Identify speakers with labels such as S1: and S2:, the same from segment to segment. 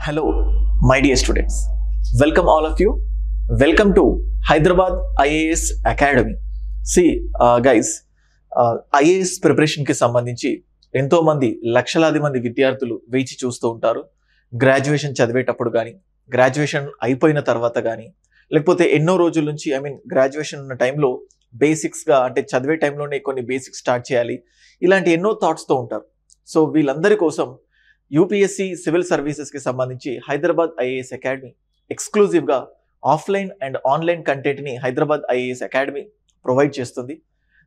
S1: Hello, my dear students. Welcome all of you. Welcome to Hyderabad IAS Academy. See, guys, IAS preparation కి సంబంధించి ఎంతో మంది లక్షలాది మంది విద్యార్థులు వేచి చూస్తూ ఉంటారు. గ్రాడ్యుయేషన్ చదివేటప్పుడు కానీ, గ్రాడ్యుయేషన్ అయిపోయిన తర్వాత కానీ, లేకపోతే ఎన్నో రోజుల నుంచి గ్రాడ్యుయేషన్ ఉన్న టైంలో బేసిక్స్గా అంటే చదివే టైంలోనే కొన్ని బేసిక్స్ స్టార్ట్ చేయాలి, ఇలాంటి ఎన్నో థాట్స్తో ఉంటారు. సో వీళ్ళందరి కోసం యూపీఎస్సీ సివిల్ సర్వీసెస్కి సంబంధించి హైదరాబాద్ ఐఏఎస్ అకాడమీ ఎక్స్క్లూజివ్గా ఆఫ్లైన్ అండ్ ఆన్లైన్ కంటెంట్ని హైదరాబాద్ ఐఏఎస్ అకాడమీ ప్రొవైడ్ చేస్తుంది.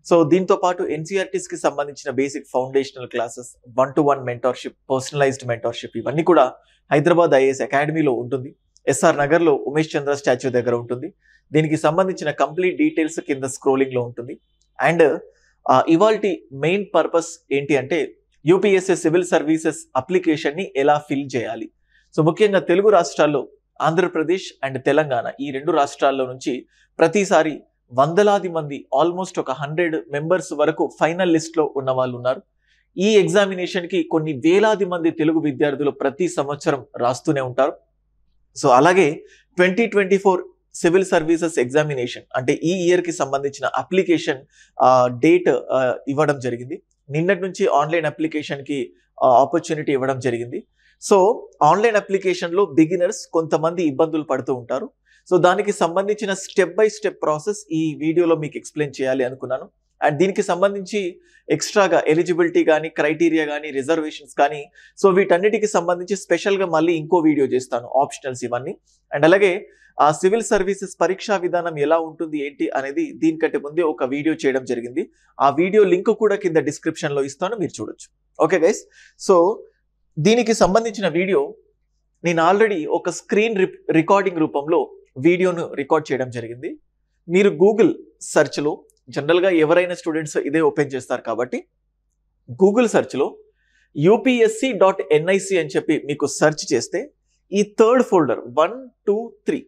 S1: సో దీంతో పాటు ఎన్సీఆర్టీస్కి సంబంధించిన basic foundational classes, 1-to-1 mentorship, personalized mentorship ఇవన్నీ కూడా హైదరాబాద్ ఐఏఎస్ అకాడమీలో ఉంటుంది. ఎస్ఆర్ నగర్లో ఉమేష్ చంద్ర స్టాచ్యూ దగ్గర ఉంటుంది. దీనికి సంబంధించిన కంప్లీట్ డీటెయిల్స్ కింద స్క్రోలింగ్లో ఉంటుంది. అండ్ ఇవాల్టి మెయిన్ పర్పస్ ఏంటి అంటే యూపీఎస్సీ సివిల్ సర్వీసెస్ అప్లికేషన్ని ఎలా ఫిల్ చేయాలి. సో ముఖ్యంగా తెలుగు రాష్ట్రాల్లో ఆంధ్రప్రదేశ్ అండ్ తెలంగాణ ఈ రెండు రాష్ట్రాల్లో నుంచి ప్రతిసారి వందలాది మంది, ఆల్మోస్ట్ ఒక 100 మెంబర్స్ వరకు ఫైనల్ లిస్ట్లో ఉన్న వాళ్ళు ఉన్నారు. ఈ ఎగ్జామినేషన్కి కొన్ని వేలాది మంది తెలుగు విద్యార్థులు ప్రతి సంవత్సరం రాస్తూనే ఉంటారు. సో అలాగే 2024 సివిల్ సర్వీసెస్ ఎగ్జామినేషన్ అంటే ఈ ఇయర్కి సంబంధించిన అప్లికేషన్ డేట్ ఇవ్వడం జరిగింది. నిన్నటి నుంచి ఆన్లైన్ అప్లికేషన్కి ఆపర్చునిటీ ఇవ్వడం జరిగింది. సో ఆన్లైన్ అప్లికేషన్లో బిగినర్స్ కొంతమంది ఇబ్బందులు పడుతూ ఉంటారు. సో దానికి సంబంధించిన స్టెప్ బై స్టెప్ ప్రాసెస్ ఈ వీడియోలో మీకు ఎక్స్ప్లెయిన్ చేయాలి అనుకున్నాను. అండ్ దీనికి సంబంధించి ఎక్స్ట్రాగా ఎలిజిబిలిటీ కానీ, క్రైటీరియా కానీ, రిజర్వేషన్స్ కానీ, సో వీటన్నిటికి సంబంధించి స్పెషల్గా మళ్ళీ ఇంకో వీడియో చేస్తాను, ఆప్షనల్స్ ఇవన్నీ. అండ్ అలాగే ఆ సివిల్ సర్వీసెస్ పరీక్షా విధానం ఎలా ఉంటుంది ఏంటి అనేది దీనికంటే ముందే ఒక వీడియో చేయడం జరిగింది. ఆ వీడియో లింక్ కూడా కింద డిస్క్రిప్షన్లో ఇస్తాను, మీరు చూడొచ్చు. ఓకే గైస్, సో దీనికి సంబంధించిన వీడియో నేను ఆల్రెడీ ఒక స్క్రీన్ రికార్డింగ్ రూపంలో వీడియోను రికార్డ్ చేయడం జరిగింది. మీరు గూగుల్ సెర్చ్లో జనరల్గా ఎవరైనా స్టూడెంట్స్ ఇదే ఓపెన్ చేస్తారు కాబట్టి గూగుల్ సెర్చ్లో UPSC.NIC అని చెప్పి మీకు సెర్చ్ చేస్తే ఈ థర్డ్ ఫోల్డర్ 1, 2, 3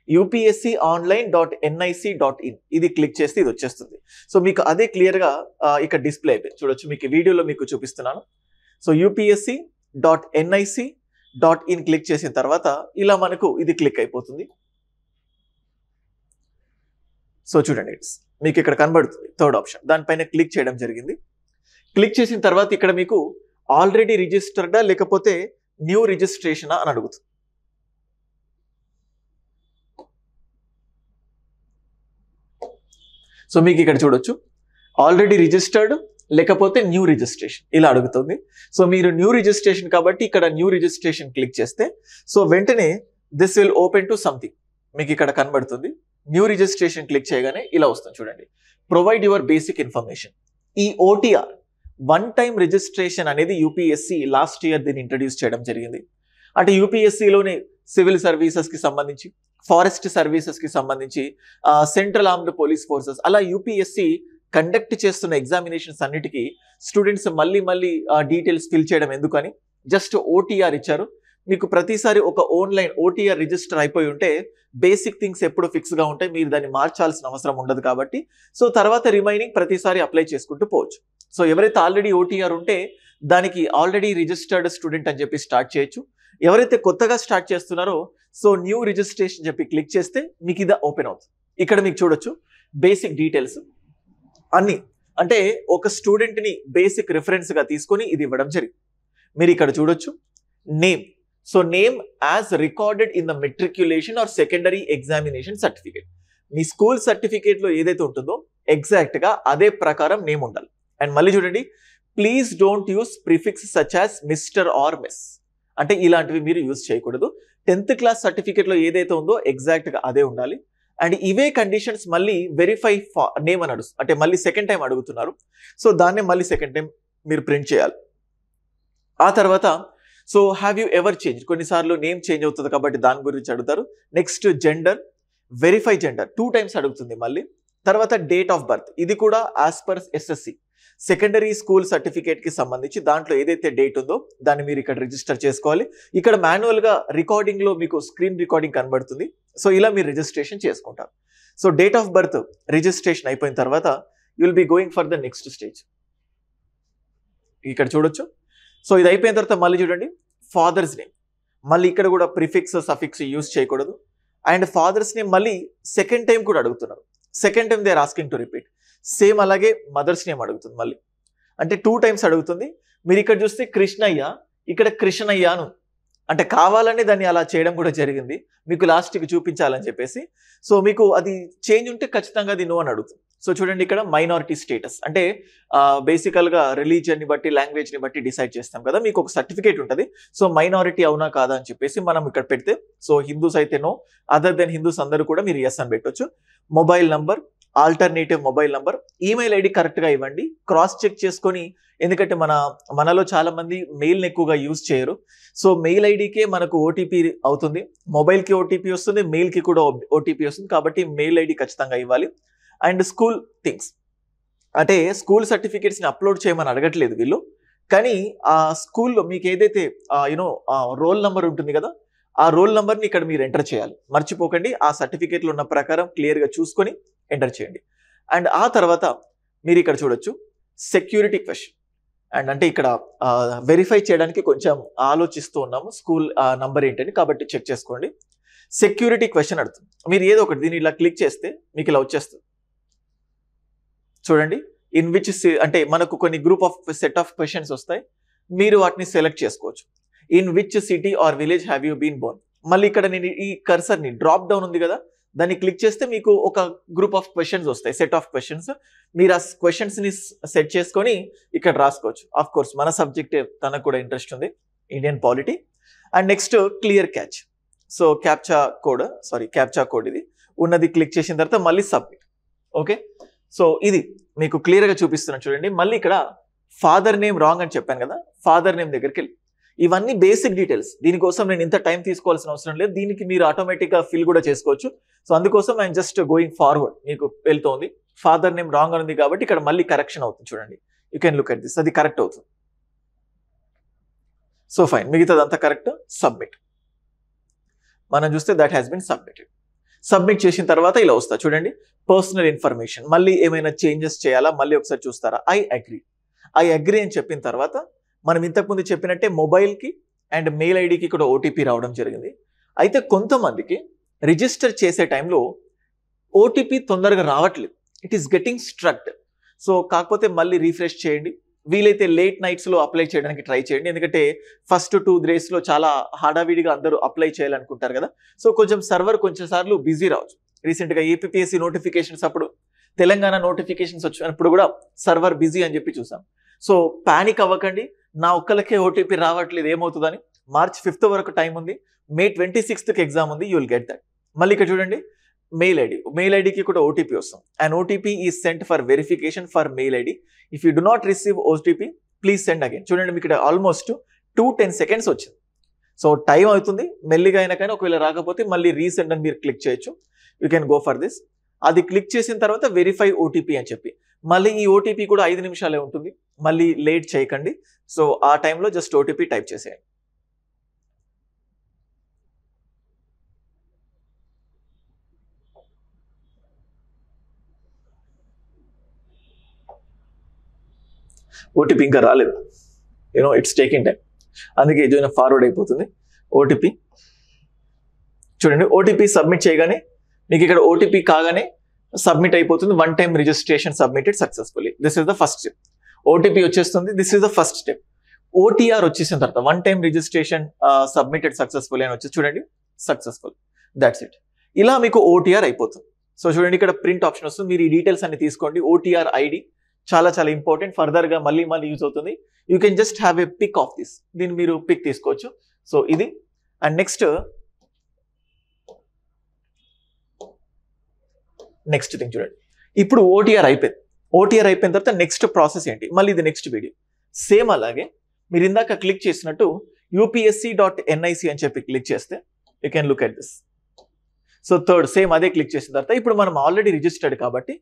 S1: UPSConline.nic.in ఇది క్లిక్ చేస్తే ఇది వచ్చేస్తుంది. సో మీకు అదే క్లియర్గా ఇక్కడ డిస్ప్లే అయిపోయింది, చూడొచ్చు. మీకు వీడియోలో మీకు చూపిస్తున్నాను. సో UPSC.NIC.in క్లిక్ చేసిన తర్వాత ఇలా మనకు ఇది క్లిక్ అయిపోతుంది. సో చూడండి, మీకు ఇక్కడ కనబడుతుంది థర్డ్ ఆప్షన్, దానిపైన క్లిక్ చేయడం జరిగింది. క్లిక్ చేసిన తర్వాత ఇక్కడ మీకు ఆల్రెడీ రిజిస్టర్డా లేకపోతే న్యూ రిజిస్ట్రేషనా అని అడుగుతుంది. సో మీకు ఇక్కడ చూడొచ్చు ఆల్రెడీ రిజిస్టర్డ్ లేకపోతే న్యూ రిజిస్ట్రేషన్ ఇలా అడుగుతుంది. సో మీరు న్యూ రిజిస్ట్రేషన్ కాబట్టి ఇక్కడ న్యూ రిజిస్ట్రేషన్ క్లిక్ చేస్తే సో వెంటనే this will open to something మీకు ఇక్కడ కనబడుతుంది. న్యూ రిజిస్ట్రేషన్ క్లిక్ చేయగానే ఇలా వస్తుంది, చూడండి. Provide your basic information. ఈ OTR 1 టైం రిజిస్ట్రేషన్ అనేది యూపీఎస్సీ లాస్ట్ ఇయర్ దీన్ని ఇంట్రడ్యూస్ చేయడం జరిగింది. అంటే యూపీఎస్సీలోనే సివిల్ సర్వీసెస్కి సంబంధించి, ఫారెస్ట్ సర్వీసెస్కి సంబంధించి, సెంట్రల్ ఆర్మ్డ్ పోలీస్ ఫోర్సెస్, అలా యూపీఎస్సీ కండక్ట్ చేస్తున్న ఎగ్జామినేషన్స్ అన్నిటికీ స్టూడెంట్స్ మళ్ళీ డీటెయిల్స్ ఫిల్ చేయడం ఎందుకని జస్ట్ OTR ఇచ్చారు. మీకు ప్రతిసారి ఒక ఆన్లైన్ OTR రిజిస్టర్ అయిపోయి ఉంటే బేసిక్ థింగ్స్ ఎప్పుడు ఫిక్స్గా ఉంటాయి, మీరు దాన్ని మార్చాల్సిన అవసరం ఉండదు కాబట్టి సో తర్వాత రిమైనింగ్ ప్రతిసారి అప్లై చేసుకుంటూ పోవచ్చు. సో ఎవరైతే ఆల్రెడీ OTR ఉంటే దానికి ఆల్రెడీ రిజిస్టర్డ్ స్టూడెంట్ అని చెప్పి స్టార్ట్ చేయొచ్చు. ఎవరైతే కొత్తగా స్టార్ట్ చేస్తున్నారో సో న్యూ రిజిస్ట్రేషన్ చెప్పి క్లిక్ చేస్తే మీకు ఇది ఓపెన్ అవుతుంది. ఇక్కడ మీకు చూడొచ్చు బేసిక్ డీటెయిల్స్ అన్నీ, అంటే ఒక స్టూడెంట్ని బేసిక్ రిఫరెన్స్గా తీసుకొని ఇది ఇవ్వడం జరిగింది. మీరు ఇక్కడ చూడొచ్చు name. So name as recorded in the matriculation or secondary examination certificate. మీ స్కూల్ సర్టిఫికేట్లో ఏదైతే ఉంటుందో ఎగ్జాక్ట్గా అదే ప్రకారం నేమ్ ఉండాలి. అండ్ మళ్ళీ చూడండి, please don't use prefix such as mister or miss, అంటే ఇలాంటివి మీరు యూజ్ చేయకూడదు. 10th క్లాస్ సర్టిఫికేట్లో ఏదైతే ఉందో ఎగ్జాక్ట్గా అదే ఉండాలి. అండ్ ఇవే కండిషన్స్ మళ్ళీ వెరిఫై నేమ్ అని అడుగుతుంది, అంటే మళ్ళీ సెకండ్ టైం అడుగుతున్నారు. సో దాన్నే మళ్ళీ సెకండ్ టైం మీరు ప్రింట్ చేయాలి. ఆ తర్వాత so have you ever change, కొన్నిసార్లు నేమ్ చేంజ్ అవుతుంది కాబట్టి దాని గురించి అడుగుతారు. Next gender, verify gender 2 times అడుగుతుంది మళ్ళీ. తర్వాత డేట్ ఆఫ్ బర్త్, ఇది కూడా as per SSC secondary school సర్టిఫికేట్కి సంబంధించి దాంట్లో ఏదైతే డేట్ ఉందో దాన్ని మీరు ఇక్కడ రిజిస్టర్ చేసుకోవాలి. ఇక్కడ మాన్యువల్గా రికార్డింగ్లో మీకు స్క్రీన్ రికార్డింగ్ కనబడుతుంది. సో ఇలా మీరు రిజిస్ట్రేషన్ చేసుకుంటారు. So date of birth registration అయిపోయిన తర్వాత you will be going for the next stage. ఇక్కడ చూడొచ్చు. సో ఇది అయిపోయిన తర్వాత మళ్ళీ చూడండి ఫాదర్స్ నేమ్. మళ్ళీ ఇక్కడ కూడా ప్రిఫిక్స్ సఫిక్స్ యూజ్ చేయకూడదు. అండ్ ఫాదర్స్ నేమ్ మళ్ళీ సెకండ్ టైం కూడా అడుగుతున్నారు. Second time they are asking to repeat. Same అలాగే మదర్స్ నేమ్ అడుగుతుంది మళ్ళీ, అంటే 2 times అడుగుతుంది. మీరు ఇక్కడ చూస్తే కృష్ణయ్య, ఇక్కడ కృష్ణయ్య అను, అంటే కావాలని దాన్ని అలా చేయడం కూడా జరిగింది మీకు లాస్ట్కి చూపించాలని చెప్పేసి. సో మీకు అది చేంజ్ ఉంటే ఖచ్చితంగా అది నో అని అడుగుతుంది. సో చూడండి ఇక్కడ మైనారిటీ స్టేటస్ అంటే బేసికల్గా రిలీజియన్ని బట్టి లాంగ్వేజ్ని బట్టి డిసైడ్ చేస్తాం కదా, మీకు ఒక సర్టిఫికేట్ ఉంటుంది. సో మైనారిటీ అవునా కాదా అని చెప్పేసి మనం ఇక్కడ పెడితే, సో హిందూస్ అయితే నో, అదర్ దెన్ హిందూస్ అందరూ కూడా మీరు ఎస్ అని పెట్టొచ్చు. Mobile number, alternative mobile number, email ID కరెక్ట్గా ఇవ్వండి. క్రాస్ చెక్ చేసుకొని, ఎందుకంటే మనలో చాలా మంది మెయిల్ని ఎక్కువగా యూజ్ చేయరు. సో మెయిల్ ఐడికే మనకు ఓటీపీ అవుతుంది, మొబైల్కి ఓటీపీ వస్తుంది, మెయిల్కి కూడా ఓటీపీ వస్తుంది. కాబట్టి మెయిల్ ఐడి ఖచ్చితంగా ఇవ్వాలి. అండ్ స్కూల్ థింగ్స్ అంటే స్కూల్ సర్టిఫికేట్స్ని అప్లోడ్ చేయమని అడగట్లేదు వీళ్ళు, కానీ ఆ స్కూల్లో మీకు ఏదైతే రోల్ నెంబర్ ఉంటుంది కదా, ఆ రోల్ నెంబర్ని ఇక్కడ మీరు ఎంటర్ చేయాలి. మర్చిపోకండి, ఆ సర్టిఫికేట్లో ఉన్న ప్రకారం క్లియర్గా చూసుకొని ఎంటర్ చేయండి. అండ్ ఆ తర్వాత మీరు ఇక్కడ చూడొచ్చు సెక్యూరిటీ క్వశ్చన్. అండ్ అంటే ఇక్కడ వెరిఫై చేయడానికి కొంచెం ఆలోచిస్తూ ఉన్నాము స్కూల్ నంబర్ ఏంటని, కాబట్టి చెక్ చేసుకోండి. సెక్యూరిటీ క్వశ్చన్ అడుగుతుంది. మీరు ఏదో ఒకటి దీన్ని ఇలా క్లిక్ చేస్తే మీకు ఇలా వచ్చేస్తుంది. చూడండి, ఇన్ విచ్ అంటే మనకు కొన్ని group of set of questions వస్తాయి, మీరు వాటిని సెలెక్ట్ చేసుకోవచ్చు. In which city or village have you been born. మళ్ళీ ఇక్కడ నేను ఈ కర్సర్ని డ్రాప్ డౌన్ ఉంది కదా, దాన్ని క్లిక్ చేస్తే మీకు ఒక గ్రూప్ ఆఫ్ క్వశ్చన్స్ వస్తాయి, సెట్ ఆఫ్ క్వశ్చన్స్. మీరు ఆ క్వశ్చన్స్ని సెట్ చేసుకొని ఇక్కడ రాసుకోవచ్చు. ఆఫ్ కోర్స్ మన సబ్జెక్ట్ తనకు కూడా ఇంట్రెస్ట్ ఉంది, Indian polity. And next clear catch. So captcha code ఇది ఉన్నది క్లిక్ చేసిన తర్వాత మళ్ళీ సబ్మిట్. ఓకే, సో ఇది మీకు క్లియర్గా చూపిస్తున్నాను చూడండి. మళ్ళీ ఇక్కడ ఫాదర్ నేమ్ రాంగ్ అని చెప్పాను కదా, ఫాదర్ నేమ్ దగ్గరికి వెళ్ళి ఇవన్నీ బేసిక్ డీటెయిల్స్, దీనికోసం నేను ఇంత టైం తీసుకోవాల్సిన అవసరం లేదు, దీనికి మీరు ఆటోమేటిక్గా ఫిల్ కూడా చేసుకోవచ్చు. సో అందుకోసం ఐఎమ్ జస్ట్ గోయింగ్ ఫార్వర్డ్, మీకు వెళ్తోంది. ఫాదర్ నేమ్ రాంగ్ అని ఉంది కాబట్టి ఇక్కడ మళ్ళీ కరెక్షన్ అవుతుంది చూడండి. You can look at this, అది కరెక్ట్ అవుతుంది. సో ఫైన్, మిగతాదంతా కరెక్ట్. సబ్మిట్ మనం చూస్తే that has been submitted. Submit చేసిన తర్వాత ఇలా వస్తా చూడండి, పర్సనల్ ఇన్ఫర్మేషన్. మళ్ళీ ఏమైనా చేంజెస్ చేయాలా మళ్ళీ ఒకసారి చూస్తారా. ఐ అగ్రీ అని చెప్పిన తర్వాత మనం ఇంతకుముందు చెప్పినట్టే మొబైల్కి అండ్ మెయిల్ ఐడికి కూడా ఓటీపీ రావడం జరిగింది. అయితే కొంతమందికి రిజిస్టర్ చేసే టైంలో ఓటీపీ తొందరగా రావట్లేదు, ఇట్ ఈస్ గెటింగ్ స్ట్రక్డ్. సో కాకపోతే మళ్ళీ రీఫ్రెష్ చేయండి, వీలైతే లేట్ నైట్స్లో అప్లై చేయడానికి ట్రై చేయండి. ఎందుకంటే ఫస్ట్ 2 daysలో చాలా హడావిడిగా అందరూ అప్లై చేయాలనుకుంటారు కదా, సో కొంచెం సర్వర్ కొంచెం సార్లు బిజీ రావచ్చు. రీసెంట్గా ఏపీఎస్సీ నోటిఫికేషన్స్ అప్పుడు, తెలంగాణ నోటిఫికేషన్స్ వచ్చినప్పుడు కూడా సర్వర్ బిజీ అని చెప్పి చూసాం. సో పానిక్ అవ్వకండి, నా ఒక్కలకే ఓటీపీ రావట్లేదు ఏమవుతుందని. March 5th వరకు టైం ఉంది, May 26th ఎగ్జామ్ ఉంది, యూ విల్ గెట్ దట్. మళ్ళీ ఇక్కడ చూడండి మెయిల్ ఐడికి కూడా ఓటీపీ వస్తుంది. And OTP is cent for verification for male ID. If you do not receive OTP please send again. చూడండి మీకు ఇక్కడ ఆల్మోస్ట్ 2-10 seconds వచ్చింది. సో టైం అవుతుంది, మెల్లిగా అయినా కానీ ఒకవేళ రాకపోతే మళ్ళీ రీసెండ్ అని మీరు క్లిక్ చేయొచ్చు. You can go for this. అది క్లిక్ చేసిన తర్వాత వెరిఫై ఓటీపీ అని చెప్పి మళ్ళీ ఈ ఓటీపీ కూడా 5 నిమిషాలే ఉంటుంది, మళ్ళీ లేట్ చేయకండి. సో ఆ టైంలో జస్ట్ ఓటీపీ టైప్ చేసేయండి. ఓటీపీ ఇంకా రాలేదు, ఇట్స్ టేకింగ్ టైం, అందుకే ఏదైనా ఫార్వర్డ్ అయిపోతుంది. ఓటీపీ చూడండి, ఓటీపీ సబ్మిట్ చేయగానే మీకు ఇక్కడ ఓటీపీ కాగానే సబ్మిట్ అయిపోతుంది. 1 time registration submitted successfully. This is the first step. OTP వచ్చేస్తుంది, this is the first step. OTR వచ్చేసిన తర్వాత 1 time రిజిస్ట్రేషన్ సబ్మిటెడ్ సక్సెస్ఫుల్లీ అని వచ్చి చూడండి, సక్సెస్ఫుల్, దాట్స్ ఇట్. ఇలా మీకు ఓటీఆర్ అయిపోతుంది. సో చూడండి ఇక్కడ ప్రింట్ ఆప్షన్ వస్తుంది, మీరు ఈ డీటెయిల్స్ అన్ని తీసుకోండి. ఓటీఆర్ ఐడి చాలా చాలా ఇంపార్టెంట్, ఫర్దర్గా మళ్ళీ యూజ్ అవుతుంది. You can just have a pick of this, దీన్ని మీరు పిక్ తీసుకోవచ్చు. సో ఇది. అండ్ నెక్స్ట్ థింగ్ చూడండి, ఇప్పుడు ఓటీఆర్ అయిపోయింది. ఓటీఆర్ అయిపోయిన తర్వాత నెక్స్ట్ ప్రాసెస్ ఏంటి, మళ్ళీ ఇది నెక్స్ట్ వీడియో. సేమ్ అలాగే మీరు ఇందాక క్లిక్ చేసినట్టు upsc.nic అని చెప్పి క్లిక్ చేస్తే you can look at this. So third same అదే క్లిక్ చేసిన తర్వాత ఇప్పుడు మనం ఆల్రెడీ రిజిస్టర్డ్ కాబట్టి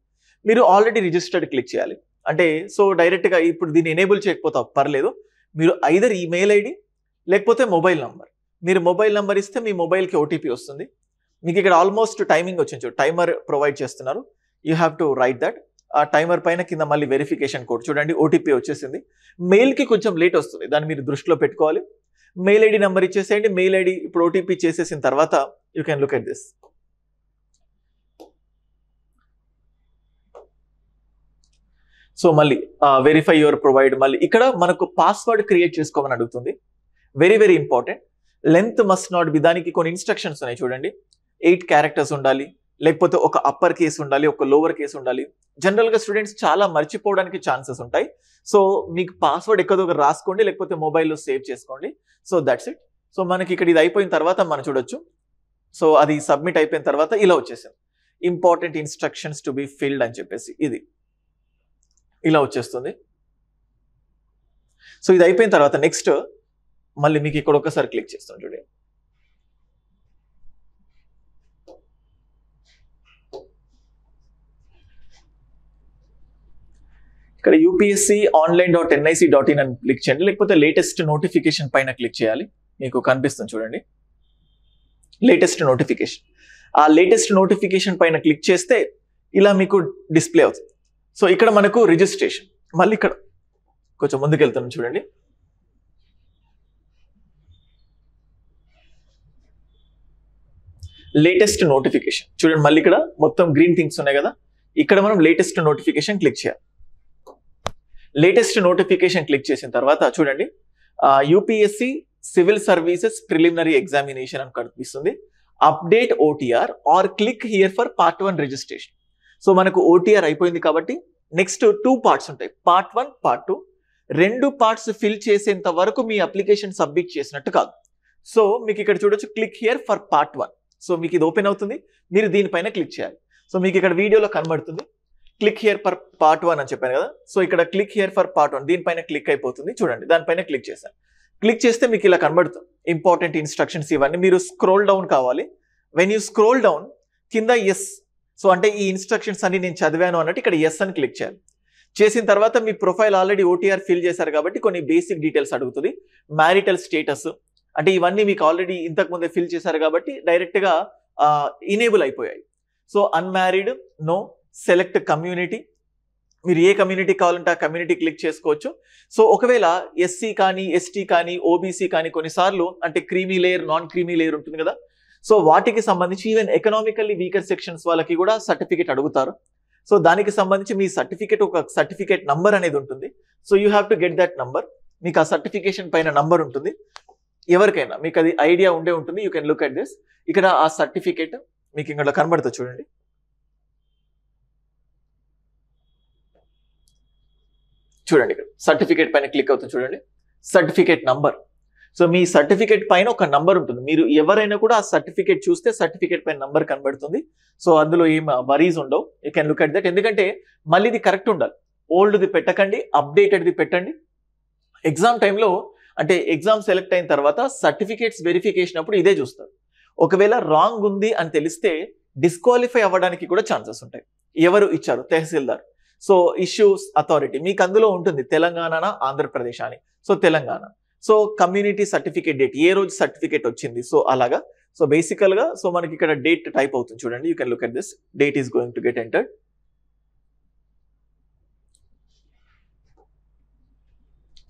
S1: మీరు ఆల్రెడీ రిజిస్టర్డ్ క్లిక్ చేయాలి. అంటే సో డైరెక్ట్గా ఇప్పుడు దీన్ని ఎనేబుల్ చేయకపోతే పర్లేదు, మీరు ఐదర్ ఈమెయిల్ ఐడి లేకపోతే మొబైల్ నంబర్, మీరు మొబైల్ నెంబర్ ఇస్తే మీ మొబైల్కి ఓటీపీ వస్తుంది. మీకు ఇక్కడ ఆల్మోస్ట్ టైమింగ్ వచ్చింది, టైమర్ ప్రొవైడ్ చేస్తున్నారు, you have to right that. ఆ టైమర్ పైన కింద మళ్ళీ వెరిఫికేషన్ కోడ్ చూడండి, ఓటీపీ వచ్చేసింది. మెయిల్కి కొంచెం లేట్ వస్తుంది, దాన్ని మీరు దృష్టిలో పెట్టుకోవాలి. మెయిల్ ఐడి నెంబర్ ఇచ్చేసేయండి. మెయిల్ ఐడి ఇప్పుడు ఓటీపీ చేసేసిన తర్వాత you can look at this. So మళ్ళీ వెరిఫై యువర్ ప్రొవైడ్, మళ్ళీ ఇక్కడ మనకు పాస్వర్డ్ క్రియేట్ చేసుకోమని అడుగుతుంది. Very very important. Length must not be, దానికి కొన్ని ఇన్స్ట్రక్షన్స్ ఉన్నాయి చూడండి. 8 క్యారెక్టర్స్ ఉండాలి, లేకపోతే ఒక అప్పర్ కేసు ఉండాలి, ఒక లోవర్ కేసు ఉండాలి. జనరల్గా స్టూడెంట్స్ చాలా మర్చిపోవడానికి ఛాన్సెస్ ఉంటాయి. సో మీకు పాస్వర్డ్ ఎక్కడో రాసుకోండి, లేకపోతే మొబైల్లో సేవ్ చేసుకోండి. So that's it. సో మనకి ఇక్కడ ఇది అయిపోయిన తర్వాత మనం చూడొచ్చు. సో అది సబ్మిట్ అయిపోయిన తర్వాత ఇలా వచ్చేసింది, important instructions to be filled అని చెప్పేసి ఇది ఇలా వచ్చేస్తుంది. సో ఇది అయిపోయిన తర్వాత నెక్స్ట్ మళ్ళీ మీకు ఇక్కడ ఒకసారి క్లిక్ చేస్తాను చూడండి. ఇక్కడ యూపీఎస్సీ online.nic.in అని క్లిక్ చేయండి, లేకపోతే లేటెస్ట్ నోటిఫికేషన్ పైన క్లిక్ చేయాలి. మీకు కనిపిస్తుంది చూడండి లేటెస్ట్ నోటిఫికేషన్. ఆ లేటెస్ట్ నోటిఫికేషన్ పైన క్లిక్ చేస్తే ఇలా మీకు డిస్ప్లే అవుతుంది. సో ఇక్కడ మనకు రిజిస్ట్రేషన్, మళ్ళీ ఇక్కడ కొంచెం ముందుకు వెళ్తాను చూడండి. లేటెస్ట్ నోటిఫికేషన్ చూడండి, మళ్ళీ ఇక్కడ మొత్తం గ్రీన్ థింగ్స్ ఉన్నాయి కదా, ఇక్కడ మనం లేటెస్ట్ నోటిఫికేషన్ క్లిక్ చేయాలి. లేటెస్ట్ నోటిఫికేషన్ క్లిక్ చేసిన తర్వాత చూడండి UPSC civil services preliminary examination అని కనిపిస్తుంది. Update OTR or click here for part 1 registration. So మనకు ఓటీఆర్ అయిపోయింది కాబట్టి నెక్స్ట్ 2 పార్ట్స్ ఉంటాయి, పార్ట్ 1 పార్ట్ 2. 2 పార్ట్స్ ఫిల్ చేసేంత వరకు మీ అప్లికేషన్ సబ్మిట్ చేసినట్టు కాదు. సో మీకు ఇక్కడ చూడొచ్చు click here for part 1. So మీకు ఇది ఓపెన్ అవుతుంది, మీరు దీనిపైన క్లిక్ చేయాలి. సో మీకు ఇక్కడ వీడియోలో కనబడుతుంది క్లిక్ హియర్ ఫర్ పార్ట్ 1 అని చెప్పాను కదా. సో ఇక్కడ క్లిక్ హియర్ ఫర్ పార్ట్ 1 దీనిపైన క్లిక్ అయిపోతుంది చూడండి. దానిపైన క్లిక్ చేశాను. క్లిక్ చేస్తే మీకు ఇలా కనబడుతుంది ఇంపార్టెంట్ ఇన్స్ట్రక్షన్స్ ఇవన్నీ. మీరు స్క్రోల్ డౌన్ కావాలి. వెన్ యూ స్క్రోల్ డౌన్ కింద ఎస్, సో అంటే ఈ ఇన్స్ట్రక్షన్స్ అన్ని నేను చదివాను అన్నట్టు ఇక్కడ ఎస్ అని క్లిక్ చేయాలి. చేసిన తర్వాత మీ ప్రొఫైల్ ఆల్రెడీ ఓటీఆర్ ఫిల్ చేశారు కాబట్టి కొన్ని బేసిక్ డీటెయిల్స్ అడుగుతుంది. మ్యారిటల్ స్టేటస్ అంటే ఇవన్నీ మీకు ఆల్రెడీ ఇంతకు ముందే ఫిల్ చేశారు కాబట్టి డైరెక్ట్గా ఇనేబుల్ అయిపోయాయి. So unmarried no, select community, మీరు ఏ కమ్యూనిటీ కావాలంటే ఆ కమ్యూనిటీ క్లిక్ చేసుకోవచ్చు. సో ఒకవేళ ఎస్సీ కానీ ఎస్టీ కానీ ఓబీసీ కానీ కొన్నిసార్లు అంటే creamy layer non creamy layer ఉంటుంది కదా, సో వాటికి సంబంధించి ఈవెన్ ఎకనామికల్లీ వీకర్ సెక్షన్స్ వాళ్ళకి కూడా సర్టిఫికేట్ అడుగుతారు. సో దానికి సంబంధించి మీ సర్టిఫికేట్ ఒక సర్టిఫికేట్ నంబర్ అనేది ఉంటుంది. So you have to get that number. మీకు ఆ సర్టిఫికేషన్ పైన నంబర్ ఉంటుంది. ఎవరికైనా మీకు అది ఐడియా ఉండే ఉంటుంది. You can look at this. ఇక్కడ ఆ సర్టిఫికేట్ మీకు ఇక్కడ కనబడుతుంది చూడండి. చూడండి ఇక్కడ సర్టిఫికేట్ పైన క్లిక్ అవుతుంది చూడండి, సర్టిఫికేట్ నంబర్. సో మీ సర్టిఫికేట్ పైన ఒక నంబర్ ఉంటుంది. మీరు ఎవరైనా కూడా ఆ సర్టిఫికేట్ చూస్తే సర్టిఫికేట్ పైన నంబర్ కనబడుతుంది. సో అందులో ఏం వరీస్ ఉండవు. You can look at that. ఎందుకంటే మళ్ళీ ఇది కరెక్ట్ ఉండాలి. ఓల్డ్ది పెట్టకండి, అప్డేటెడ్ది పెట్టండి. ఎగ్జామ్ టైంలో అంటే ఎగ్జామ్ సెలెక్ట్ అయిన తర్వాత సర్టిఫికేట్స్ వెరిఫికేషన్ అప్పుడు ఇదే చూస్తారు. ఒకవేళ రాంగ్ ఉంది అని తెలిస్తే డిస్క్వాలిఫై అవ్వడానికి కూడా ఛాన్సెస్ ఉంటాయి. ఎవరు ఇచ్చారు? తహసీల్దార్. సో ఇష్యూస్ అథారిటీ మీకు అందులో ఉంటుంది, తెలంగాణ ఆంధ్రప్రదేశ్ అని. So Telangana. So community certificate date, ఏ రోజు సర్టిఫికేట్ వచ్చింది. సో అలాగా. సో బేసికల్గా సో మనకి ఇక్కడ డేట్ టైప్ అవుతుంది చూడండి. You can look at this. Date is going to get entered.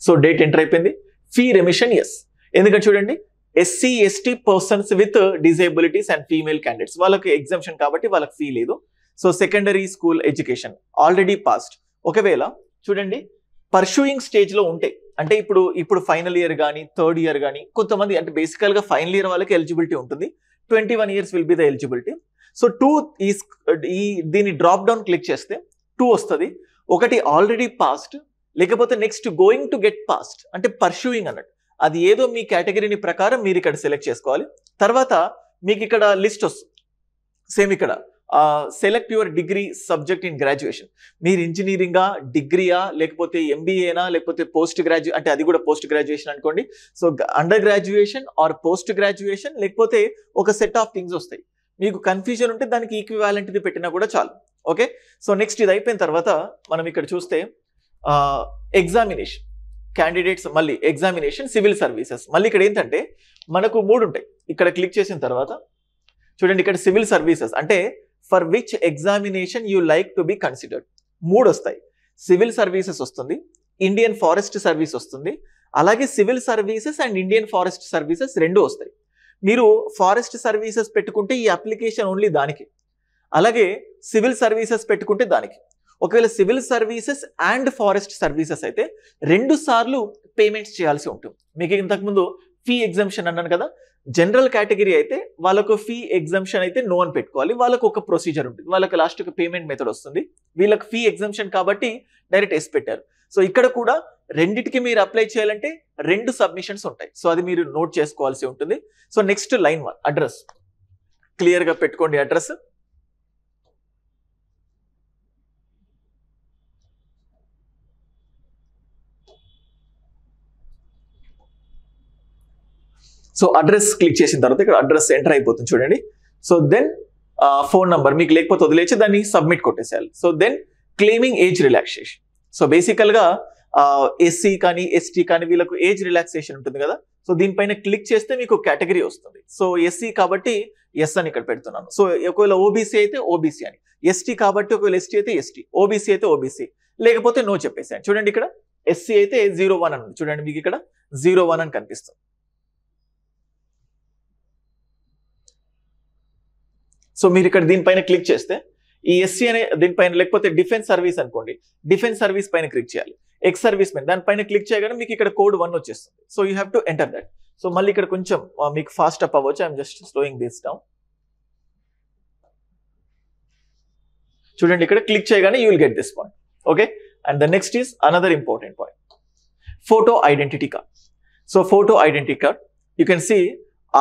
S1: So date enter అయిపోయింది. ఫీ రెమిషన్ ఎస్, ఎందుకంటే చూడండి SC ST persons with disabilities and female candidates వాళ్ళకి ఎగ్జామ్షన్ కాబట్టి వాళ్ళకి ఫీ లేదు. So secondary school education already passed. ఒకవేళ చూడండి pursuing స్టేజ్లో ఉంటే అంటే ఇప్పుడు ఫైనల్ ఇయర్ కానీ థర్డ్ ఇయర్ కానీ కొంతమంది అంటే బేసికల్గా ఫైనల్ ఇయర్ వాళ్ళకి ఎలిజిబిలిటీ ఉంటుంది. 21 years will be the eligibility. So 2 దీని డ్రాప్ డౌన్ క్లిక్ చేస్తే 2 వస్తుంది. ఒకటి ఆల్రెడీ పాస్డ్, లేకపోతే next going to get passed అంటే పర్సూయింగ్ అన్నట్టు. అది ఏదో మీ కేటగిరీని ప్రకారం మీరు ఇక్కడ సెలెక్ట్ చేసుకోవాలి. తర్వాత మీకు ఇక్కడ లిస్ట్ వస్తుంది. సేమ్ ఇక్కడ select your degree subject in graduation. మీరు ఇంజనీరింగా, డిగ్రీయా, లేకపోతే ఎంబీఏనా, లేకపోతే పోస్ట్ గ్రాడ్యుయేట్ అంటే అది కూడా పోస్ట్ గ్రాడ్యుయేషన్ అనుకోండి. So under graduation or post graduation, లేకపోతే ఒక సెట్ ఆఫ్ థింగ్స్ వస్తాయి. మీకు కన్ఫ్యూజన్ ఉంటే దానికి ఈక్వివాలెంట్ది పెట్టినా కూడా చాలు. ఓకే. సో నెక్స్ట్ ఇది అయిపోయిన తర్వాత మనం ఇక్కడ చూస్తే ఎగ్జామినేషన్ క్యాండిడేట్స్, మళ్ళీ ఎగ్జామినేషన్ సివిల్ సర్వీసెస్. మళ్ళీ ఇక్కడ ఏంటంటే మనకు 3 ఉంటాయి. ఇక్కడ క్లిక్ చేసిన తర్వాత చూడండి ఇక్కడ సివిల్ సర్వీసెస్ అంటే for which examination you like to be considered 3 వస్తాయి. సివిల్ సర్వీసెస్ వస్తుంది, ఇండియన్ ఫారెస్ట్ సర్వీస్ వస్తుంది, అలాగే civil services and Indian forest services రెండు వస్తాయి. మీరు ఫారెస్ట్ సర్వీసెస్ పెట్టుకుంటే ఈ అప్లికేషన్ ఓన్లీ దానికి, అలాగే సివిల్ సర్వీసెస్ పెట్టుకుంటే దానికి. ఒకవేళ civil services and forest services అయితే 2 సార్లు పేమెంట్స్ చేయాల్సి ఉంటుంది. మీకు ఇంతకుముందు ఫీ ఎగ్జంప్షన్ అన్నాను కదా, జనరల్ కేటగిరీ అయితే వాళ్ళకు ఫీ ఎగ్జంప్షన్ అయితే నో అని పెట్టుకోవాలి, వాళ్ళకు ఒక ప్రొసీజర్ ఉంటుంది, వాళ్ళకి లాస్ట్ ఒక పేమెంట్ మెథడ్ వస్తుంది. వీళ్ళకి ఫీ ఎగ్జంప్షన్ కాబట్టి డైరెక్ట్ ఎస్ పెట్టారు. సో ఇక్కడ కూడా రెండిటికి మీరు అప్లై చేయాలంటే 2 సబ్మిషన్స్ ఉంటాయి. సో అది మీరు నోట్ చేసుకోవాల్సి ఉంటుంది. So next line 1 address clear గా పెట్టుకోండి. అడ్రస్ సో అడ్రస్ క్లిక్ చేసిన తర్వాత ఇక్కడ అడ్రస్ ఎంటర్ అయిపోతుంది చూడండి. సో దెన్ ఫోన్ నంబర్ మీకు లేకపోతే వదిలేసి దాన్ని సబ్మిట్ కొట్టేసేయాలి. So then claiming age relaxation. So బేసికల్గా ఎస్సీ కానీ ఎస్టీ కానీ వీళ్ళకు ఏజ్ రిలాక్సేషన్ ఉంటుంది కదా. సో దీనిపైన క్లిక్ చేస్తే మీకు కేటగిరీ వస్తుంది. సో ఎస్సీ కాబట్టి ఎస్ అని ఇక్కడ పెడుతున్నాను. సో ఒకవేళ ఓబీసీ అయితే ఓబీసీ అని, ఎస్టీ కాబట్టి ఒకవేళ ఎస్టీ అయితే ఎస్టీ, ఓబీసీ అయితే ఓబీసీ, లేకపోతే నో చెప్పేసాను. చూడండి ఇక్కడ ఎస్సీ అయితే 01 అని ఉంది చూడండి, మీకు ఇక్కడ 01 అని కనిపిస్తుంది. సో మీరు ఇక్కడ దీనిపైన క్లిక్ చేస్తే ఈ ఎస్సీ అనే దీనిపైన, లేకపోతే డిఫెన్స్ సర్వీస్ అనుకోండి, డిఫెన్స్ సర్వీస్ పైన క్లిక్ చేయాలి. ఎక్స్ సర్వీస్ మెన్ దానిపైన క్లిక్ చేయగానే మీకు ఇక్కడ కోడ్ 1 వచ్చేస్తుంది. So you have to enter that. So మళ్ళీ ఇక్కడ కొంచెం మీకు ఫాస్ట్ అప్ అవ్వచ్చు. I'm just slowing this down. చూడండి ఇక్కడ క్లిక్ చేయగానే you will get this point. Okay, and the next is another important point, photo identity card. So photo identity card you can see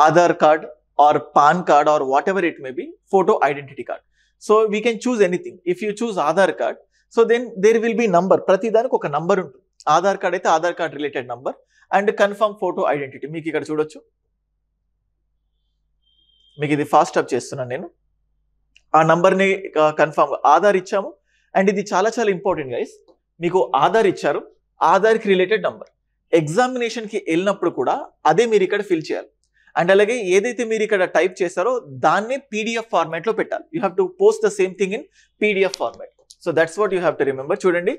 S1: Aadhaar card or PAN card or whatever it may be, photo identity card. So we can choose anything. If you choose Aadhaar card, so then there will be number. ప్రతి దానికి ఒక number ఉంటుంది. Aadhaar card అయితే Aadhaar card related number and confirm photo identity మీకు ఇక్కడ చూడొచ్చు. మీకు ఇది ఫాస్ట్ అప్ చేస్తున్నాను నేను. ఆ నంబర్ని కన్ఫర్మ్ ఆధార్ ఇచ్చాము. అండ్ ఇది చాలా చాలా ఇంపార్టెంట్ గైస్, మీకు ఆధార్ ఇచ్చారు, ఆధార్కి రిలేటెడ్ నంబర్. ఎగ్జామినేషన్కి వెళ్ళినప్పుడు కూడా అదే మీరు ఇక్కడ ఫిల్ చేయాలి. అండ్ అలాగే ఏదైతే మీరు ఇక్కడ టైప్ చేశారో దాన్ని పీడిఎఫ్ ఫార్మాట్ లో పెట్టాలి. You have to post the same thing in PDF format. So that's what you have to remember. చూడండి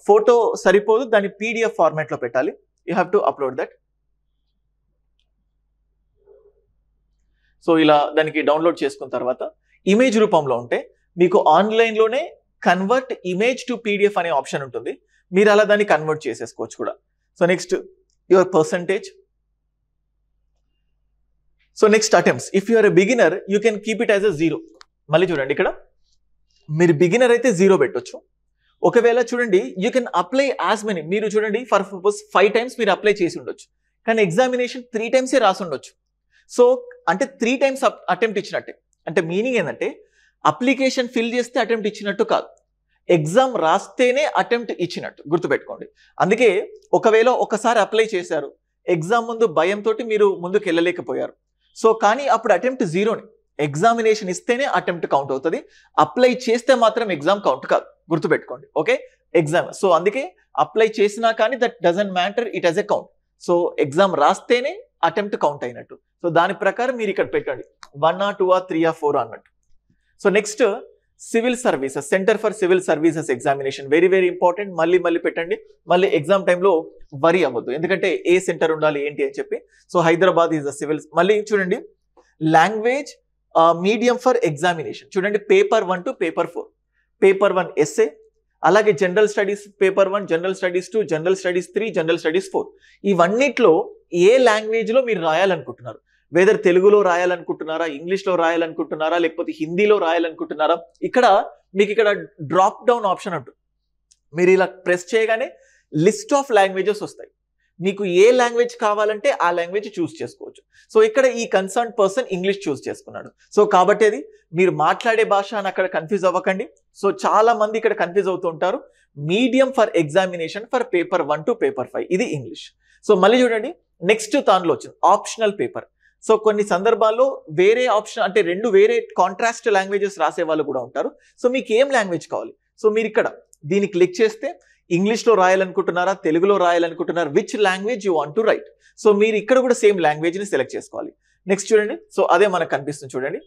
S1: ఫోటో సరిపోదు, దాన్ని పీడిఎఫ్ ఫార్మాట్ లో పెట్టాలి. You have to upload that. So ఇలా దానికి డౌన్లోడ్ చేసుకున్న తర్వాత ఇమేజ్ రూపంలో ఉంటే మీకు ఆన్లైన్లోనే కన్వర్ట్ ఇమేజ్ టు పీడిఎఫ్ అనే ఆప్షన్ ఉంటుంది. మీరు అలా దాన్ని కన్వర్ట్ చేసేసుకోవచ్చు కూడా. So next your percentage. So next attempts. If you are a beginner you can keep it as a 0. మళ్ళీ చూడండి ఇక్కడ మీరు బిగినర్ అయితే 0 పెట్టొచ్చు. ఒకవేళ చూడండి you can apply as many, మీరు చూడండి ఫర్ సపోజ్ 5 టైమ్స్ మీరు అప్లై చేసి ఉండొచ్చు, కానీ ఎగ్జామినేషన్ 3 టైమ్సే రాసి ఉండొచ్చు. సో అంటే 3 టైమ్స్ అటెంప్ట్ ఇచ్చినట్టే. అంటే మీనింగ్ ఏంటంటే అప్లికేషన్ ఫిల్ చేస్తే అటెంప్ట్ ఇచ్చినట్టు కాదు, ఎగ్జామ్ రాస్తేనే అటెంప్ట్ ఇచ్చినట్టు గుర్తుపెట్టుకోండి. అందుకే ఒకవేళ ఒకసారి అప్లై చేశారు, ఎగ్జామ్ ముందు భయంతో మీరు ముందుకు వెళ్ళలేకపోయారు, సో కానీ అప్పుడు అటెంప్ట్ 0ని, ఎగ్జామినేషన్ ఇస్తేనే అటెంప్ట్ కౌంట్ అవుతుంది, అప్లై చేస్తే మాత్రం ఎగ్జామ్ కౌంట్ కాదు గుర్తుపెట్టుకోండి. Okay, exam. సో అందుకే అప్లై చేసినా కానీ that doesn't matter, it as a count. So exam రాస్తేనే అటెంప్ట్ కౌంట్ అయినట్టు. సో దాని ప్రకారం మీరు ఇక్కడ పెట్టండి 1 or 2 or 3 or 4 అన్నట్టు. So next civil services, centre for civil services examination very very important. మళ్ళీ పెట్టండి. మళ్ళీ ఎగ్జామ్ టైంలో వరీ అవ్వద్దు, ఎందుకంటే ఏ సెంటర్ ఉండాలి ఏంటి అని చెప్పి. So Hyderabad is the civil. మళ్ళీ చూడండి లాంగ్వేజ్ మీడియం ఫర్ ఎగ్జామినేషన్. చూడండి paper 1 to paper 4. Paper 1 essay, అలాగే general studies paper 1, general studies 2, general studies 3, general studies 4. ఇవన్నిట్లో ఏ లాంగ్వేజ్లో మీరు రాయాలనుకుంటున్నారు, వెదర్ తెలుగులో రాయాలనుకుంటున్నారా, ఇంగ్లీష్లో రాయాలనుకుంటున్నారా, లేకపోతే హిందీలో రాయాలనుకుంటున్నారా, ఇక్కడ మీకు ఇక్కడ డ్రాప్ డౌన్ ఆప్షన్ ఉంటుంది. మీరు ఇలా ప్రెస్ చేయగానే లిస్ట్ ఆఫ్ లాంగ్వేజెస్ వస్తాయి. మీకు ఏ లాంగ్వేజ్ కావాలంటే ఆ లాంగ్వేజ్ చూస్ చేసుకోవచ్చు. సో ఇక్కడ ఈ కన్సర్న్ పర్సన్ ఇంగ్లీష్ చూస్ చేసుకున్నాడు. సో కాబట్టి అది మీరు మాట్లాడే భాష అని అక్కడ కన్ఫ్యూజ్ అవ్వకండి. సో చాలా మంది ఇక్కడ కన్ఫ్యూజ్ అవుతూ ఉంటారు. Medium for examination for paper 1 to paper 5 ఇది ఇంగ్లీష్. సో మళ్ళీ చూడండి నెక్స్ట్ దానిలో వచ్చింది ఆప్షనల్ పేపర్. సో కొన్ని సందర్భాల్లో వేరే ఆప్షన్ అంటే 2 వేరే కాంట్రాస్ట్ లాంగ్వేజెస్ రాసే వాళ్ళు కూడా ఉంటారు. సో మీకు ఏం లాంగ్వేజ్ కావాలి, సో మీరు ఇక్కడ దీన్ని క్లిక్ చేస్తే ఇంగ్లీష్లో రాయాలనుకుంటున్నారా, తెలుగులో రాయాలనుకుంటున్నారా, which language you want to write. So మీరు ఇక్కడ కూడా సేమ్ లాంగ్వేజ్ని సెలెక్ట్ చేసుకోవాలి. నెక్స్ట్ చూడండి, సో అదే మనకు కనిపిస్తుంది చూడండి.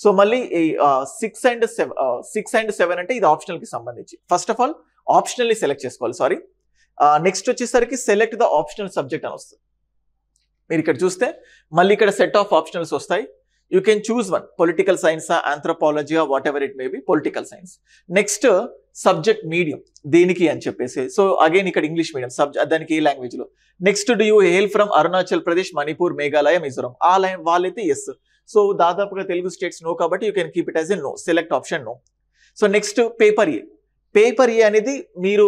S1: సో మళ్ళీ 6 and 7 అంటే ఇది ఆప్షనల్కి సంబంధించి. ఫస్ట్ ఆఫ్ ఆల్ ఆప్షనల్ని సెలెక్ట్ చేసుకోవాలి. సారీ, నెక్స్ట్ వచ్చేసరికి సెలెక్ట్ ద ఆప్షనల్ సబ్జెక్ట్ అని వస్తుంది. మీరు ఇక్కడ చూస్తే మళ్ళీ ఇక్కడ సెట్ ఆఫ్ ఆప్షనల్స్ వస్తాయి. You can choose one, political సైన్సా, anthropology, whatever it may be, political science. Next subject medium దేనికి అని చెప్పేసి, సో అగైన్ ఇక్కడ ఇంగ్లీష్ మీడియం సబ్జెక్ట్, దానికి ఏ లాంగ్వేజ్ లో. Next do you hail from Arunachal Pradesh, Manipur, Meghalaya, Mizoram, ఆ లైన్ వాళ్ళైతే ఎస్. సో దాదాపుగా తెలుగు స్టేట్స్ నో కాబట్టి you can keep it as a no, select option no. So next paper A. Paper A అనేది మీరు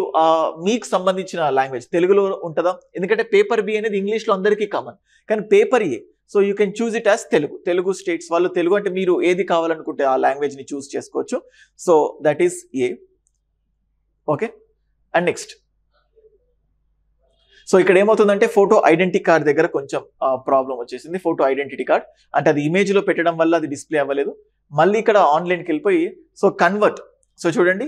S1: మీకు సంబంధించిన లాంగ్వేజ్ తెలుగులో ఉంటుందా, ఎందుకంటే పేపర్ బి అనేది ఇంగ్లీష్లో అందరికీ కామన్, కానీ paper A. So you can choose it as Telugu. Telugu states వాళ్ళు తెలుగు అంటే మీరు ఏది కావాలనుకుంటే ఆ లాంగ్వేజ్ ని చూస్ చేసుకోవచ్చు. So that is a. Okay, and next so ఇక్కడ ఏమవుతుందంటే ఫోటో ఐడెంటిటీ కార్డ్ దగ్గర కొంచెం ప్రాబ్లం వచ్చేసింది. ఫోటో ఐడెంటిటీ కార్డ్ అంటే అది ఇమేజ్ లో పెట్టడం వల్ల అది డిస్ప్లే అవ్వలేదు. మళ్ళీ ఇక్కడ ఆన్లైన్కి వెళ్ళిపోయి సో కన్వర్ట్, సో చూడండి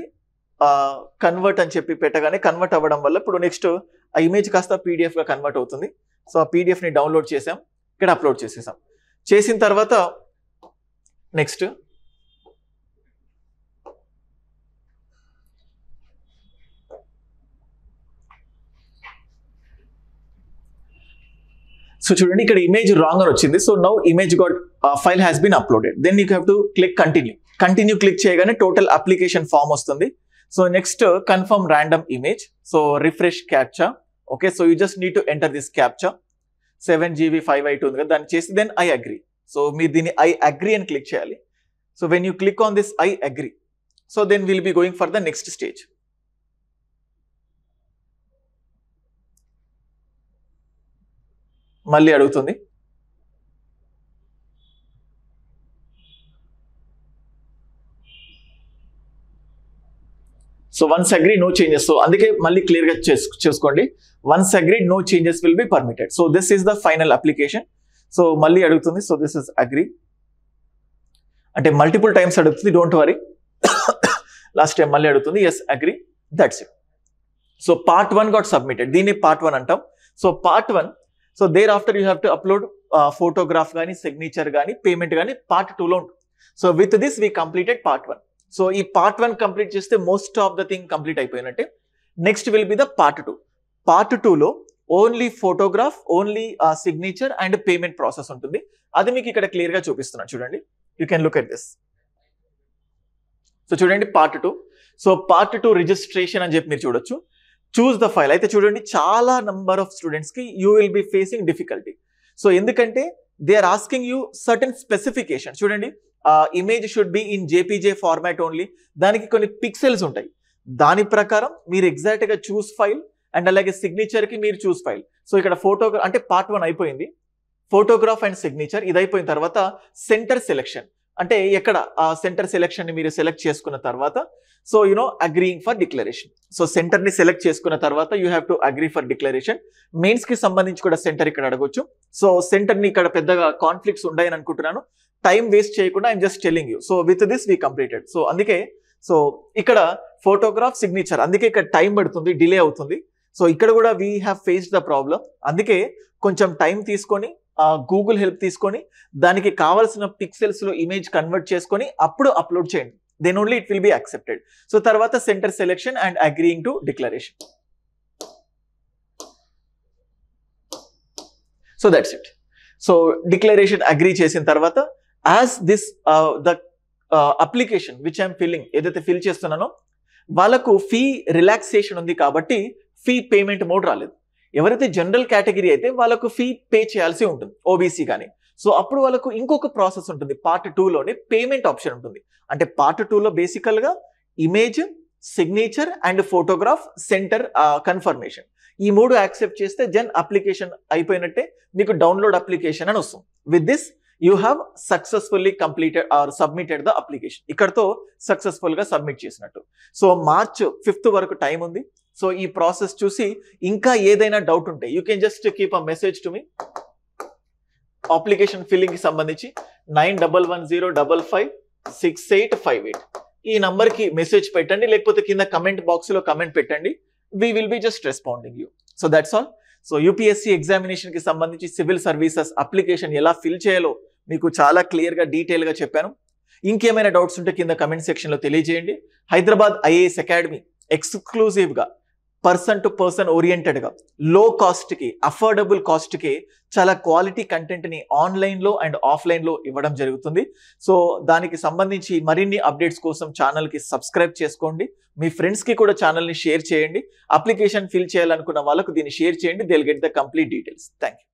S1: కన్వర్ట్ అని చెప్పి పెట్టగానే కన్వర్ట్ అవ్వడం వల్ల ఇప్పుడు నెక్స్ట్ ఆ ఇమేజ్ కాస్త పీడిఎఫ్ గా కన్వర్ట్ అవుతుంది. సో ఆ పీడిఎఫ్ ని డౌన్లోడ్ చేసాం, ఇక్కడ అప్లోడ్ చేసేసాం. చేసిన తర్వాత నెక్స్ట్ సో చూడండి ఇక్కడ ఇమేజ్ రాంగ్ అని వచ్చింది. So now image got file has been uploaded. Then you have to click continue. Continue click చేయగానే టోటల్ అప్లికేషన్ ఫామ్ వస్తుంది. So next confirm random image, so refresh captcha. Okay, so you just need to enter this captcha. 7GB5i2 ఉంది కదా, దాన్ని చేసి then I agree. So మీరు దీన్ని I agree అని click చేయాలి. So when you click on this I agree, so then will be going for the next stage. మళ్ళీ అడుగుతుంది. So once agree no changes, so అందుకే మళ్ళీ క్లియర్ గా చూసుకోండి. Once agreed no changes will be permitted. So this is the final application. So మళ్ళీ అడుగుతుంది. So this is agree అంటే multiple times అడుగుతుంది, డోంట్ వరీ. లాస్ట్ టైం మళ్ళీ అడుగుతుంది, yes agree, that's it. So part 1 got submitted, దీన్ని part 1 అంటాం. So part 1, so thereafter you have to upload photograph కానీ, signature కానీ, పేమెంట్ కానీ part 2లో ఉంటుంది. So with this we completed part 1. So ఈ పార్ట్ 1 కంప్లీట్ చేస్తే most of the thing complete అయిపోయినట్టే. Next will be the part 2. Part 2లో only photograph, only signature and payment process ఉంటుంది. అది మీకు ఇక్కడ క్లియర్ గా చూపిస్తున్నాను చూడండి. You can look at this. So చూడండి పార్ట్ 2. సో పార్ట్ 2 రిజిస్ట్రేషన్ అని చెప్పి మీరు చూడొచ్చు. చూస్ ద ఫైల్ అయితే చూడండి చాలా నంబర్ ఆఫ్ స్టూడెంట్స్ కి you will be facing difficulty. So ఎందుకంటే they are asking you certain specification. చూడండి image should be in JPG format only, దానికి కొన్ని పిక్సెల్స్ ఉంటాయి. దాని ప్రకారం మీరు ఎగ్జాక్ట్ గా చూస్ ఫైల్ అండ్ అలాగే సిగ్నేచర్ కి మీరు చూస్ ఫైల్. సో ఇక్కడ ఫోటోగ్రాఫ్ అంటే పార్ట్ 1 అయిపోయింది, ఫోటోగ్రాఫ్ అండ్ సిగ్నేచర్ ఇది అయిపోయిన తర్వాత సెంటర్ సెలెక్షన్ అంటే ఎక్కడ ఆ సెంటర్ సెలెక్షన్ ని మీరు సెలెక్ట్ చేసుకున్న తర్వాత so you know agreeing for declaration. So centre ని సెలెక్ట్ చేసుకున్న తర్వాత you have to agree for declaration. Mains కి సంబంధించి కూడా సెంటర్ ఇక్కడ అడగొచ్చు. సో సెంటర్ ని ఇక్కడ పెద్దగా కాన్ఫ్లిక్ట్స్ ఉన్నాయని అనుకుంటున్నాను. టైం వేస్ట్ చేయకుండా I'm just telling you. So with this we completed. So అందుకే సో ఇక్కడ ఫోటోగ్రాఫ్, సిగ్నేచర్ అందుకే ఇక్కడ టైం పడుతుంది, డిలే అవుతుంది. సో ఇక్కడ కూడా we have faced the problem. అందుకే కొంచెం టైం తీసుకొని గూగుల్ హెల్ప్ తీసుకొని దానికి కావాల్సిన పిక్సెల్స్ లో ఇమేజ్ కన్వర్ట్ చేసుకొని అప్పుడు అప్లోడ్ చేయండి. Then only it will be accepted. So తర్వాత centre selection and agreeing to declaration. So that's it. So declaration agree చేసిన తర్వాత as this the application which I'm filling, ఏదైతే ఫిల్ చేస్తున్నానో వాళ్ళకు ఫీ రిలాక్సేషన్ ఉంది కాబట్టి ఫీ పేమెంట్ మోడ్ రాలేదు. ఎవరైతే జనరల్ కేటగిరీ అయితే వాళ్ళకు ఫీ పే చేయాల్సి ఉంటుంది, ఓబీసీ కానీ. సో అప్పుడు వాళ్ళకు ఇంకొక ప్రాసెస్ ఉంటుంది. పార్ట్ 2లోనే పేమెంట్ ఆప్షన్ ఉంటుంది. అంటే పార్ట్ 2లో బేసికల్ గా image, signature and photograph, centre confirmation ఈ 3 యాక్సెప్ట్ చేస్తే జన్ అప్లికేషన్ అయిపోయినట్టే, మీకు డౌన్లోడ్ అప్లికేషన్ అని వస్తుంది. With this you have successfully completed or submitted the application. ఇక్కడతో సక్సెస్ఫుల్ గా సబ్మిట్ చేసినట్టు. సో March 5th వరకు టైం ఉంది. సో ఈ ప్రాసెస్ చూసి ఇంకా ఏదైనా డౌట్ ఉంటే you can just keep a message to me. Application filling కి సంబంధించి 9105556858 ఈ నంబర్ కి మెసేజ్ పెట్టండి, లేకపోతే కింద కమెంట్ బాక్స్ లో కమెంట్ పెట్టండి. We will be just responding you. So that's all. So UPSC examination కి సంబంధించి సివిల్ సర్వీసెస్ అప్లికేషన్ ఎలా ఫిల్ చేయాలో మీకు చాలా క్లియర్ గా డీటెయిల్ గా చెప్పాను. ఇంకేమైనా డౌట్స్ ఉంటే కింద కమెంట్ సెక్షన్ లో తెలియజేయండి. హైదరాబాద్ ఐఏఎస్ అకాడమీ ఎక్స్క్లూజివ్ గా పర్సన్ టు పర్సన్ ఓరియంటెడ్గా లో కాస్ట్కి అఫోర్డబుల్ కాస్ట్కి చాలా క్వాలిటీ కంటెంట్ని ఆన్లైన్లో అండ్ ఆఫ్లైన్లో ఇవ్వడం జరుగుతుంది. సో దానికి సంబంధించి మరిన్ని అప్డేట్స్ కోసం ఛానల్కి సబ్స్క్రైబ్ చేసుకోండి. మీ ఫ్రెండ్స్కి కూడా ఛానల్ని షేర్ చేయండి. అప్లికేషన్ ఫిల్ చేయాలనుకున్న వాళ్ళకు దీన్ని షేర్ చేయండి. They will get the complete details. Thank you.